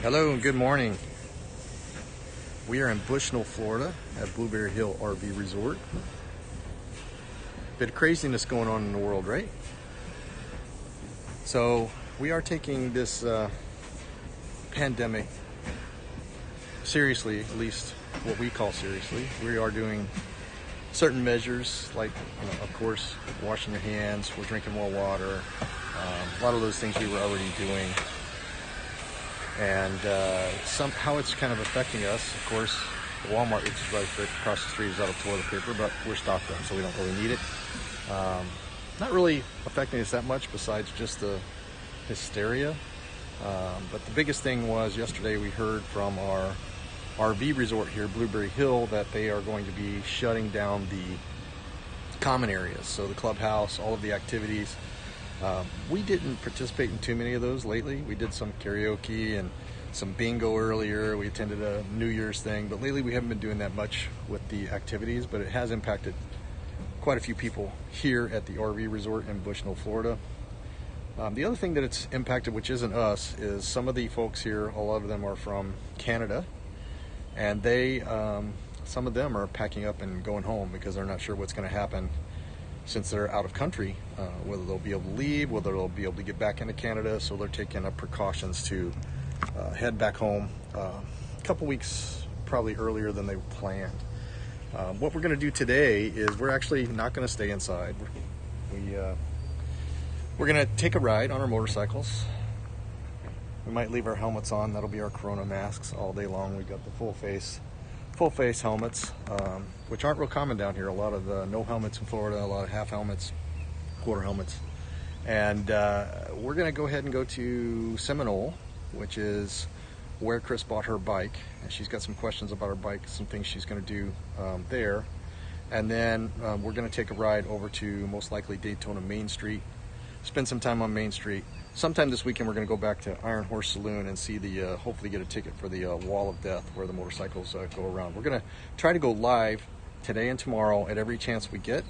Hello and good morning. We are in Bushnell, Florida at Blueberry Hill RV Resort. Bit of craziness going on in the world, right? So we are taking this pandemic seriously, at least what we call seriously. We are doing certain measures like, of course, washing your hands, we're drinking more water, a lot of those things we were already doing. And somehow it's kind of affecting us. Of course, Walmart, which is right across the street, is out of toilet paper, but we're stocked up, so we don't really need it. Not really affecting us that much besides just the hysteria. But the biggest thing was yesterday we heard from our RV resort here, Blueberry Hill, that they are going to be shutting down the common areas. So the clubhouse, all of the activities. We didn't participate in too many of those lately. We did some karaoke and some bingo earlier. We attended a New Year's thing, but lately we haven't been doing that much with the activities, but it has impacted quite a few people here at the RV resort in Bushnell, Florida. The other thing that it's impacted, which isn't us, is some of the folks here, a lot of them are from Canada, and they, some of them are packing up and going home because they're not sure what's going to happen since they're out of country, whether they'll be able to leave, whether they'll be able to get back into Canada. So they're taking up precautions to head back home a couple weeks probably earlier than they planned. What we're going to do today is we're actually not going to stay inside. We're going to take a ride on our motorcycles. We might leave our helmets on. That'll be our Corona masks all day long. We got the full face helmets, which aren't real common down here. A lot of no helmets in Florida, a lot of half helmets, quarter helmets. And we're going to go ahead and go to Seminole, which is where Chris bought her bike. And she's got some questions about her bike, some things she's going to do there. And then we're going to take a ride over to most likely Daytona Main Street, spend some time on Main Street. Sometime this weekend we're going to go back to Iron Horse Saloon and see the, hopefully get a ticket for the Wall of Death where the motorcycles go around. We're going to try to go live today and tomorrow at every chance we get.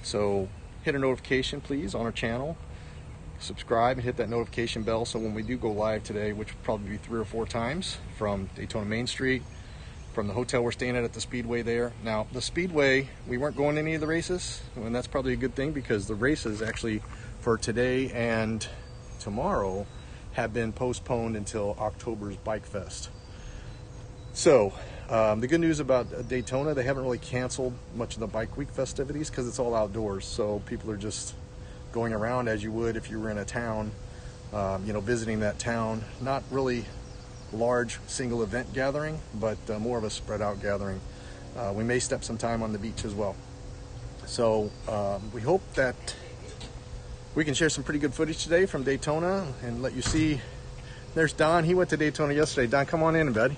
So hit a notification please on our channel. Subscribe and hit that notification bell so when we do go live today, which will probably be 3 or 4 times from Daytona Main Street, from the hotel we're staying at the Speedway there. Now the Speedway, we weren't going to any of the races, and that's probably a good thing because the races actually for today and tomorrow have been postponed until October's Bike Fest. So the good news about Daytona, they haven't really canceled much of the Bike Week festivities because it's all outdoors. So people are just going around as you would if you were in a town, visiting that town. Not really large single event gathering, but more of a spread out gathering. We may step some time on the beach as well. So we hope that we can share some pretty good footage today from Daytona and let you see. There's Don. He went to Daytona yesterday. Don, come on in, buddy.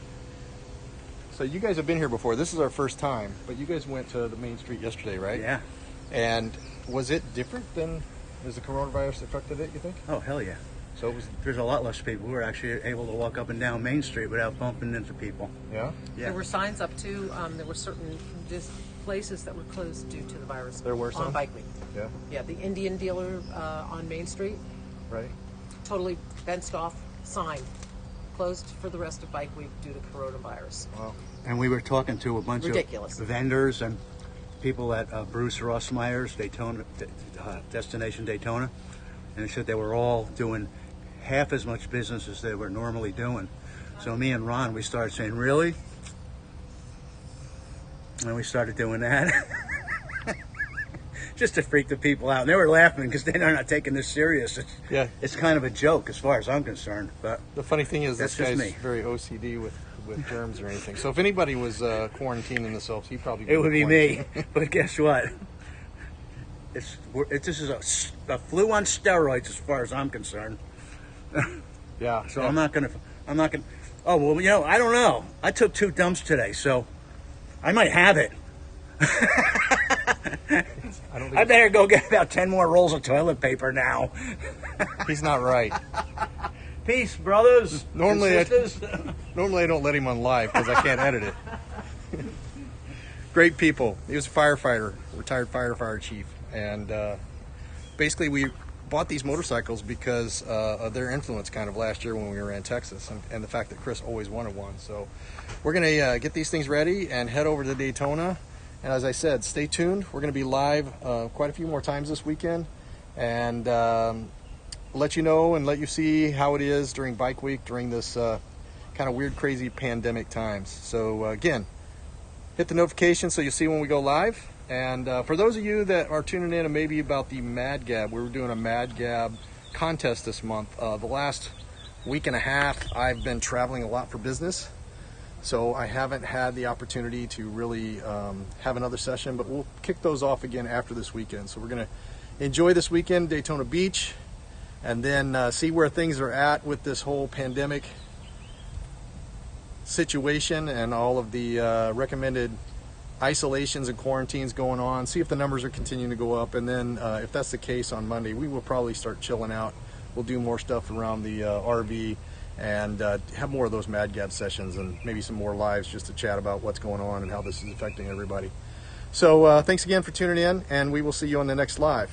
So you guys have been here before. This is our first time, but you guys went to the Main Street yesterday, right? Yeah. And was it different than, has the coronavirus affected it, you think? Oh, hell yeah. So There's a lot less people. We were actually able to walk up and down Main Street without bumping into people. Yeah? Yeah. There were signs up too. There were certain places that were closed due to the virus. There were some? On Bike Week. Yeah. Yeah, the Indian dealer on Main Street, Right? totally fenced off, sign, closed for the rest of Bike Week due to coronavirus. Wow. And we were talking to a bunch Ridiculous. of vendors and people at Bruce Rossmeyer's Daytona, Destination Daytona, and they said they were all doing half as much business as they were normally doing. So me and Ron, we started saying, really? And we started doing that. Just to freak the people out. And they were laughing because they're not taking this serious. It's kind of a joke as far as I'm concerned. But The funny thing is this That's just guy's me. very OCD with germs or anything. So if anybody was quarantining themselves, he probably it would be me. quarantine. But guess what? This is a flu on steroids as far as I'm concerned. Yeah. So yeah. I'm not gonna. Oh well, I don't know. I took 2 dumps today, so I might have it. I don't think I better go get about 10 more rolls of toilet paper now. he's not right. Peace, brothers. Normally and sisters. Normally I don't let him on live because I can't edit it. Great people. He was a firefighter, retired firefighter chief, and basically we bought these motorcycles because of their influence kind of last year when we were in Texas, and the fact that Chris always wanted one. So we're going to get these things ready and head over to Daytona. And as I said, stay tuned. We're going to be live quite a few more times this weekend, and let you know and let you see how it is during Bike Week during this kind of weird, crazy pandemic times. So again, hit the notification so you see when we go live. And for those of you that are tuning in and maybe about the Mad Gab, we were doing a Mad Gab contest this month. The last week and a half, I've been traveling a lot for business, so I haven't had the opportunity to really have another session, but we'll kick those off again after this weekend. So we're going to enjoy this weekend, Daytona Beach, and then see where things are at with this whole pandemic situation and all of the recommended isolations and quarantines going on, see if the numbers are continuing to go up, and then if that's the case on Monday, we will probably start chilling out. We'll do more stuff around the RV and have more of those Mad Gab sessions and maybe some more lives just to chat about what's going on and how this is affecting everybody. So thanks again for tuning in, and we will see you on the next live.